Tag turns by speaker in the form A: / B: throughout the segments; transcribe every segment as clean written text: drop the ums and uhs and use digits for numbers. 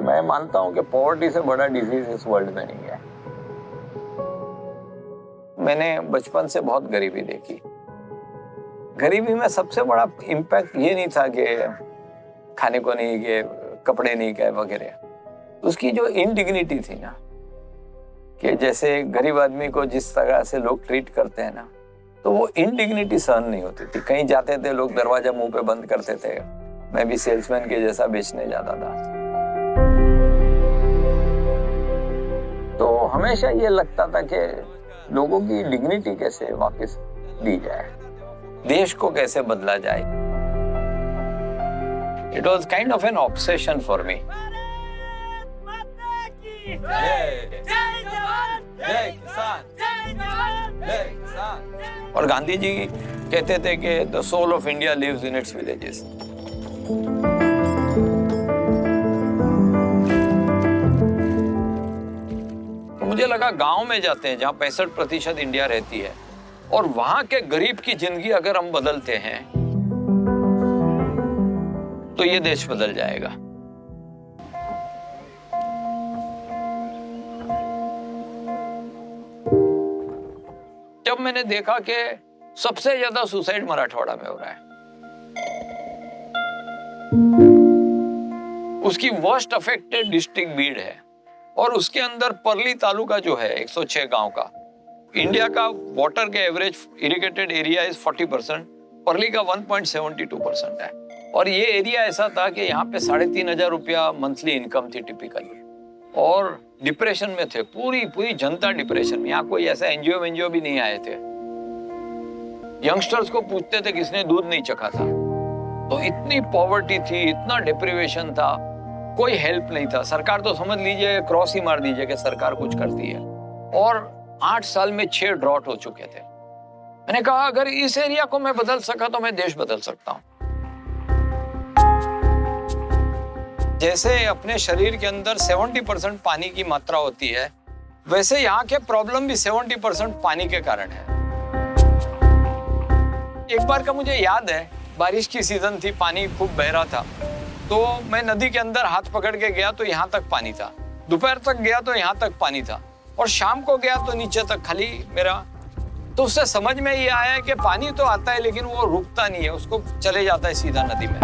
A: मैं मानता हूं कि पॉवर्टी से बड़ा डिजीज इस वर्ल्ड में नहीं है। मैंने बचपन से बहुत गरीबी देखी। गरीबी में सबसे बड़ा इम्पैक्ट ये नहीं था कि खाने को नहीं गए, कपड़े नहीं गए वगैरह। उसकी जो इनडिग्निटी थी ना, कि जैसे गरीब आदमी को जिस तरह से लोग ट्रीट करते हैं ना, तो वो इनडिग्निटी सहन नहीं होती थी। कहीं जाते थे लोग दरवाजा मुंह पे बंद करते थे। मैं भी सेल्समैन के जैसा बेचने जाता था, तो हमेशा ये लगता था कि लोगों की डिग्निटी कैसे वापस दी जाए, देश को कैसे बदला जाए। It was kind of an obsession for me. और गांधी जी कहते थे कि the soul of India lives in its villages. तो मुझे लगा गांव में जाते हैं जहां 65% इंडिया रहती है, और वहां के गरीब की जिंदगी अगर हम बदलते हैं तो ये देश बदल जाएगा। जब मैंने देखा कि सबसे ज्यादा सुसाइड मराठवाड़ा में हो रहा है, उसकी वर्स्ट अफेक्टेड डिस्ट्रिक्ट बीड है, और उसके अंदर परली तालुका जो है 106 गांव का, इंडिया का वाटर के एवरेज इरिगेटेड एरिया इज 40%, परली का 1.72% है। और ये एरिया ऐसा था कि यहाँ पे 3,500 रुपया मंथली इनकम थी टिपिकली, और डिप्रेशन में थे, पूरी जनता डिप्रेशन में। यहाँ कोई ऐसा एनजीओ भी नहीं आए थे। यंगस्टर्स को पूछते थे किसने दूध नहीं चखा था। तो इतनी पॉवर्टी थी, इतना डिप्रिवेशन था, कोई हेल्प नहीं था। सरकार तो समझ लीजिए क्रॉस ही मार दीजिए कि सरकार कुछ करती है। और 8 साल में 6 ड्रॉट हो चुके थे। मैंने कहा अगर इस एरिया को मैं बदल सका तो मैं देश बदल सकता हूं। जैसे अपने शरीर के अंदर 70% पानी की मात्रा होती है, वैसे यहाँ के प्रॉब्लम भी 70% पानी के कारण है। एक बार का मुझे याद है, बारिश की सीजन थी, पानी खूब बह रहा था, तो मैं नदी के अंदर हाथ पकड़ के गया तो यहाँ तक पानी था। दोपहर तक गया तो यहाँ तक पानी था, और शाम को गया तो नीचे तक खाली मेरा। तो उससे समझ में ये आया कि पानी तो आता है लेकिन वो रुकता नहीं है, उसको चले जाता है सीधा नदी में।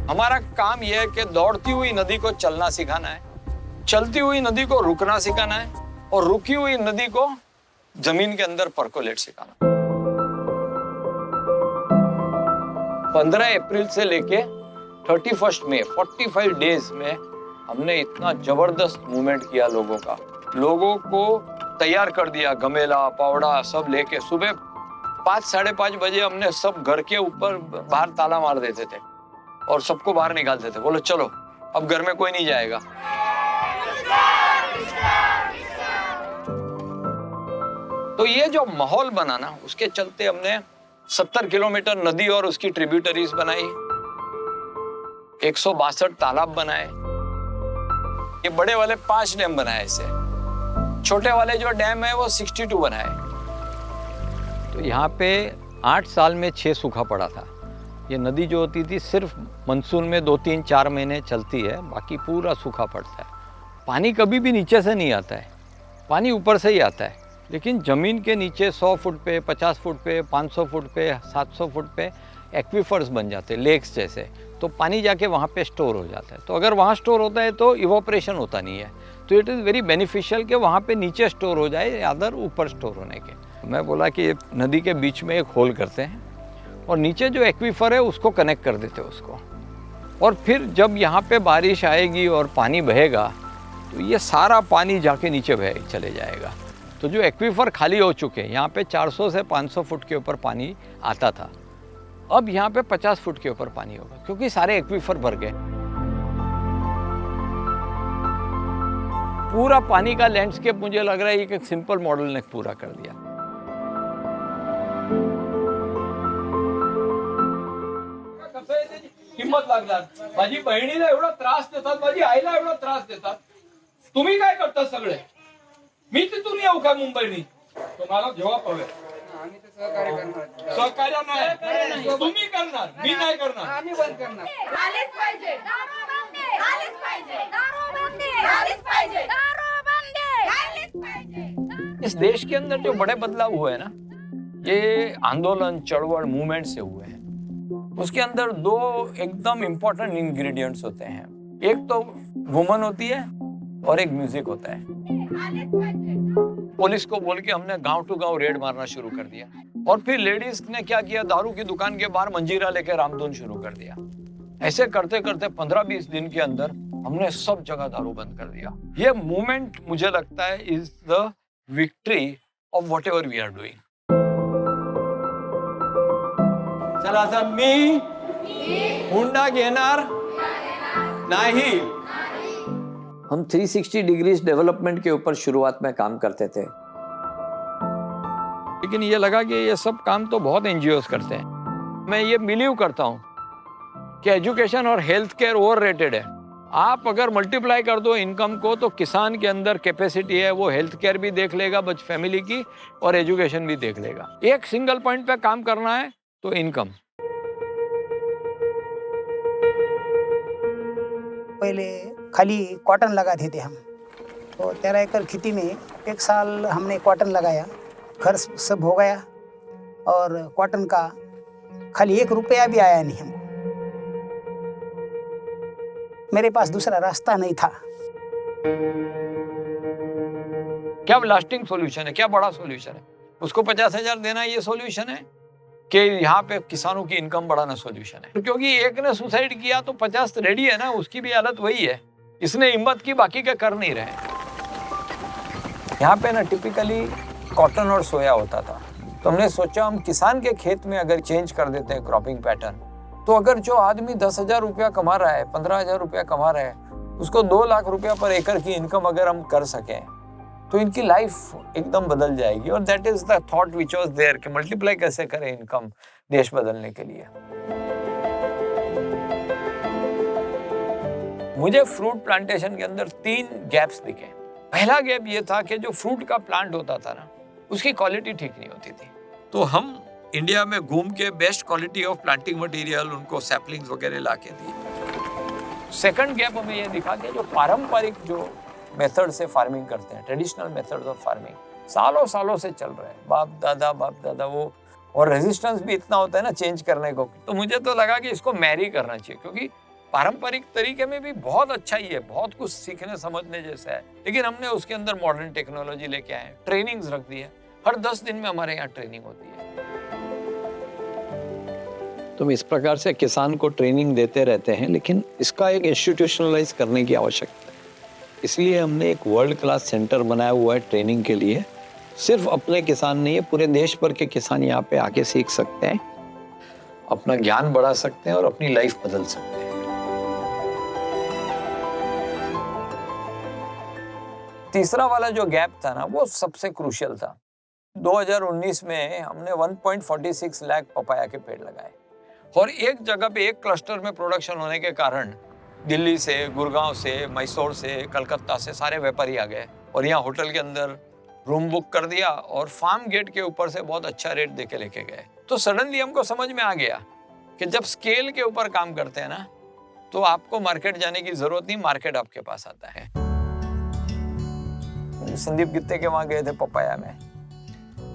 A: हमारा काम यह है कि दौड़ती हुई नदी को चलना सिखाना है, चलती हुई नदी को रुकना सिखाना है, और रुकी हुई नदी को जमीन के अंदर परकोलेट सिखाना। 15 अप्रैल से लेके 31 मई 45 डेज में हमने इतना जबरदस्त मूवमेंट किया लोगों का। लोगों को तैयार कर दिया, गमेला पावड़ा सब लेके। सुबह 5 साढ़े 5 बजे हमने सब घर के ऊपर बाहर ताला मार देते थे और सबको बाहर निकालते थे। बोलो चलो अब घर में कोई नहीं जाएगा। तो ये जो माहौल बना ना, उसके चलते हमने 70 किलोमीटर नदी और उसकी ट्रिब्यूटरीज बनाई, 162 तालाब बनाए, ये बड़े वाले 5 डैम बनाए, इसे छोटे वाले जो डैम है वो 62 बनाए। तो यहाँ पे 8 साल में 6 सूखा पड़ा था। ये नदी जो होती थी सिर्फ मानसून में 2, 3, 4 महीने चलती है, बाकी पूरा सूखा पड़ता है। पानी कभी भी नीचे से नहीं आता है, पानी ऊपर से ही आता है। लेकिन ज़मीन के नीचे 100 फुट पे, 50 फुट पे, 500 फुट पे, 700 फुट पे एक्वीफर्स बन जाते हैं, लेक्स जैसे। तो पानी जाके वहाँ पे स्टोर हो जाता है। तो अगर वहाँ स्टोर होता है तो इवोपरेशन होता नहीं है। तो इट इज़ वेरी बेनिफिशियल कि वहाँ पे नीचे स्टोर हो जाए अदर ऊपर स्टोर होने के। मैं बोला कि नदी के बीच में एक होल करते हैं और नीचे जो एक्वीफर है उसको कनेक्ट कर देते हैं उसको। और फिर जब यहाँ पे बारिश आएगी और पानी बहेगा तो ये सारा पानी जाके नीचे बह चले जाएगा। तो जो एक्वीफर खाली हो चुके हैं, यहाँ पे 400 से 500 फुट के ऊपर पानी आता था, अब यहाँ पे 50 फुट के ऊपर पानी होगा, क्योंकि सारे एक्वीफर भर गए। पूरा पानी का लैंडस्केप मुझे लग रहा है एक सिंपल मॉडल ने पूरा कर दिया।
B: हिम्मत लागणार, माझी बहिणीला एवढा त्रास देतात, माझी आईला एवढा त्रास देतात, तुम्ही काय करता सगळे? मी तिथून येऊ का मुंबईनी? तुम्हाला जवाब हवे।
C: आम्ही तर सहकार्य करणार,
B: सहकार्य नाही तुम्ही करणार, मी नाही करणार।
C: आम्ही बंद करणार,
D: आलेच पाहिजे, झालीच पाहिजे दारूबंदी झालीच पाहिजे दारूबंदी झालीच पाहिजे।
A: इस देश के अंदर जो बड़े बदलाव हुए हैं ना, ये आंदोलन, चळवळ, मूवमेंट से हुए हैं। उसके अंदर दो एकदम इंपॉर्टेंट इंग्रेडिएंट्स होते हैं। एक तो वुमन होती है और एक म्यूजिक होता है। पुलिस को बोल के हमने गांव टू गांव रेड मारना शुरू कर दिया, और फिर लेडीज ने क्या किया, दारू की दुकान के बाहर मंजीरा लेके रामधुन शुरू कर दिया। ऐसे करते करते 15-20 दिन के अंदर हमने सब जगह दारू बंद कर दिया। ये मूवमेंट मुझे लगता है is the victory of whatever we are doing. चला साहेब, मी हुंडा घेणार नाही। हम 360 डिग्रीज डेवलपमेंट के ऊपर शुरुआत में काम करते थे, लेकिन ये लगा कि ये सब काम तो बहुत एनजीओज करते हैं। मैं ये बिलीव करता हूँ कि एजुकेशन और हेल्थ केयर ओवररेटेड है। आप अगर मल्टीप्लाई कर दो इनकम को, तो किसान के अंदर कैपेसिटी है, वो हेल्थ केयर भी देख लेगा बच फैमिली की, और एजुकेशन भी देख लेगा। एक सिंगल पॉइंट पे काम करना है तो इनकम।
E: पहले खाली कॉटन लगाते थे हम, तो 13 एकड़ खेती में एक साल हमने कॉटन लगाया, खर्च सब हो गया और कॉटन का खाली 1 रुपया भी आया नहीं हमको। मेरे पास दूसरा रास्ता नहीं था।
A: क्या लास्टिंग सॉल्यूशन है, क्या बड़ा सॉल्यूशन है? उसको 50,000 देना ये सॉल्यूशन है कि यहाँ पे किसानों की इनकम बढ़ाना सॉल्यूशन है? क्योंकि एक ने सुसाइड किया तो 50 रेडी है ना, उसकी भी हालत वही है। इसने हिम्मत की, बाकी के कर नहीं रहे। यहाँ पे ना टिपिकली कॉटन और सोया होता था, तो हमने सोचा हम किसान के खेत में अगर चेंज कर देते हैं क्रॉपिंग पैटर्न, तो अगर जो आदमी 10,000 रुपया कमा रहा है, 15,000 रुपया कमा रहा है, उसको 2 लाख रुपया पर एकड़ की इनकम अगर हम कर सकें, तो इनकी लाइफ एकदम बदल जाएगी। और that is the thought which was there कि मल्टीप्लाई कैसे करें इनकम देश बदलने के लिए। मुझे फ्रूट प्लांटेशन के अंदर 3 गैप्स दिखे। पहला गैप ये था कि जो फ्रूट का प्लांट होता था ना, उसकी क्वालिटी ठीक नहीं होती थी। तो हम इंडिया में घूम के best quality of planting material, उनको सैपलिंग्स वगैरह ला के दिए। सेकंड गैप हमें ये दिखा कि जो पारंपरिक जो मेथड से फार्मिंग करते हैं, ट्रेडिशनल मेथड्स ऑफ फार्मिंग सालों सालों से चल रहे हैं, बाप दादा वो, और रेजिस्टेंस भी इतना होता है ना चेंज करने को। तो मुझे तो लगा कि इसको मैरी करना चाहिए, क्योंकि पारंपरिक तरीके में भी बहुत अच्छा ही है, बहुत कुछ सीखने समझने जैसा है, लेकिन हमने उसके अंदर मॉडर्न टेक्नोलॉजी लेके आए, ट्रेनिंग्स रख दी है। हर 10 दिन में हमारे यहाँ ट्रेनिंग होती है।
F: तो इस प्रकार से किसान को ट्रेनिंग देते रहते हैं, लेकिन इसका एक इंस्टीट्यूशनलाइज करने की आवश्यकता है। इसलिए हमने एक वर्ल्ड क्लास सेंटर बनाया हुआ है ट्रेनिंग के लिए। सिर्फ अपने किसान नहीं है, पूरे देश भर के किसान यहाँ पे आके सीख सकते हैं, अपना ज्ञान बढ़ा सकते हैं और अपनी लाइफ बदल सकते हैं।
A: तीसरा वाला जो गैप था ना, वो सबसे क्रूशियल था। 2019 में हमने 1.46 लाख पपाया के पेड़ लगाए, और एक जगह पे एक क्लस्टर में प्रोडक्शन होने के कारण दिल्ली से, गुड़गांव से, मैसूर से, कलकत्ता से सारे व्यापारी आ गए और यहाँ होटल के अंदर रूम बुक कर दिया और फार्म गेट के ऊपर से बहुत अच्छा रेट देके लेके गए। तो सडनली हमको समझ में आ गया कि जब स्केल के ऊपर काम करते हैं ना, तो आपको मार्केट जाने की जरूरत नहीं, मार्केट आपके पास आता है। संदीप गित्ते के वहां गए थे पपाया में,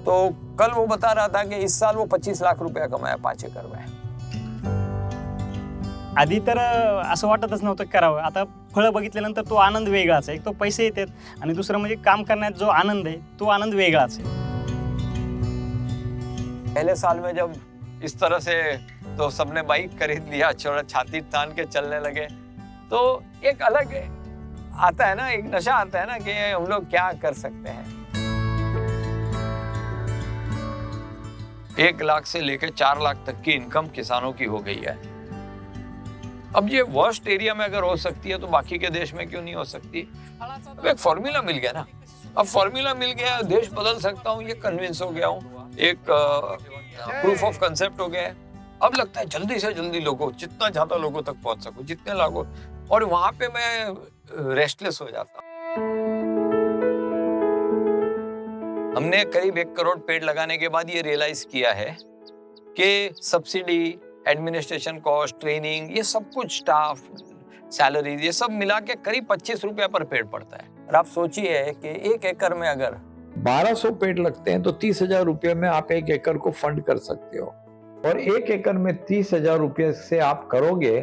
A: तो कल वो बता रहा था कि इस साल वो 25 लाख रुपया कमाया 5 एकड़ में।
G: आधी तर असं वाटतच नव्हतं करावं, आता फळं बघितल्यानंतर तो आनंद वेगळाच आहे। एक तो पैसे येतात आणि दुसरं म्हणजे काम करण्यात जो आनंद आहे तो आनंद वेगळाच आहे।
A: पहले साल में जब इस तरह से तो सबने बाइक खरीद लिया, छाती तान के चलने लगे, तो एक अलग आता है ना, एक नशा आता है ना कि हम लोग क्या कर सकते हैं। 1 लाख से लेकर 4 लाख तक की इनकम किसानों की हो गई है। अब ये वर्स्ट एरिया में अगर हो सकती है तो बाकी के देश में क्यों नहीं हो सकती? तो एक फॉर्मूला मिल गया ना। अब फॉर्मूला मिल गया, देश बदल सकता हूँ, ये कन्विंस हो गया हूँ, एक प्रूफ ऑफ कंसेप्ट हो गया है। अब लगता है जल्दी से जल्दी लोगों, जितना ज्यादा लोगों तक पहुंच सकूं, जितने लोगों, और वहां पे मैं रेस्टलेस हो जाता हूं। हमने करीब 1 करोड़ पेड़ लगाने के बाद ये रियलाइज किया है कि सब्सिडी, एडमिनिस्ट्रेशन कॉस्ट, ट्रेनिंग, ये सब कुछ, स्टाफ, सैलरी, ये सब मिला के करीब 25 रुपया पर पेड़ पड़ता है। और आप सोचिए कि 1 एकड़ में अगर
F: 1200 पेड़ लगते हैं तो 30,000 रुपये में आप 1 एकड़ को फंड कर सकते हो, और 1 एकड़ में 30,000 रुपये से आप करोगे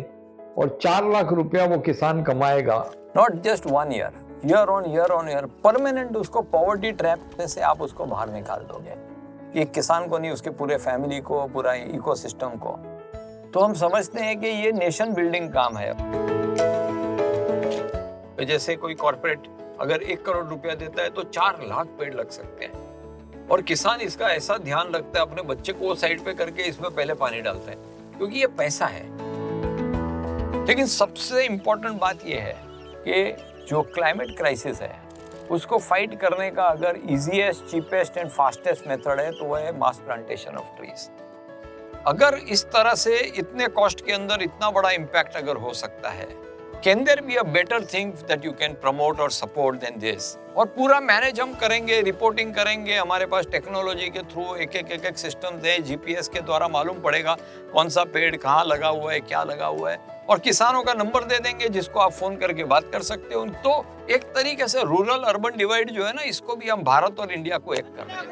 F: और 4 लाख रुपया वो किसान कमाएगा।
A: Not just 1 year, year on year permanent उसको पॉवर्टी ट्रैप में से आप उसको बाहर निकाल दोगे। एक किसान को नहीं, उसके पूरे फैमिली को, पूरा इकोसिस्टम को। तो हम समझते हैं कि ये नेशन बिल्डिंग काम है। तो जैसे कोई कॉर्पोरेट अगर 1 करोड़ रुपया देता है तो 4 लाख पेड़ लग सकते हैं, और किसान इसका ऐसा ध्यान रखता है, अपने बच्चे को साइड पे करके इसमें पहले पानी डालता है, क्योंकि ये पैसा है। लेकिन सबसे इंपॉर्टेंट बात ये है कि जो क्लाइमेट क्राइसिस है उसको फाइट करने का अगर easiest, cheapest and fastest method है तो वो है मास प्लांटेशन ऑफ ट्रीज। अगर इस तरह से इतने कॉस्ट के अंदर इतना बड़ा इम्पैक्ट अगर हो सकता है, can there be a better thing that you can promote और सपोर्ट देन दिस? और पूरा मैनेज हम करेंगे, रिपोर्टिंग करेंगे, हमारे पास टेक्नोलॉजी के थ्रू एक सिस्टम है, जीपीएस के द्वारा मालूम पड़ेगा कौन सा पेड़ कहाँ लगा हुआ है, क्या लगा हुआ है, और किसानों का नंबर दे देंगे जिसको आप फोन करके बात कर सकते हो। तो एक तरीके से रूरल अर्बन डिवाइड जो है ना, इसको भी हम भारत और इंडिया को एक कर रहे हैं।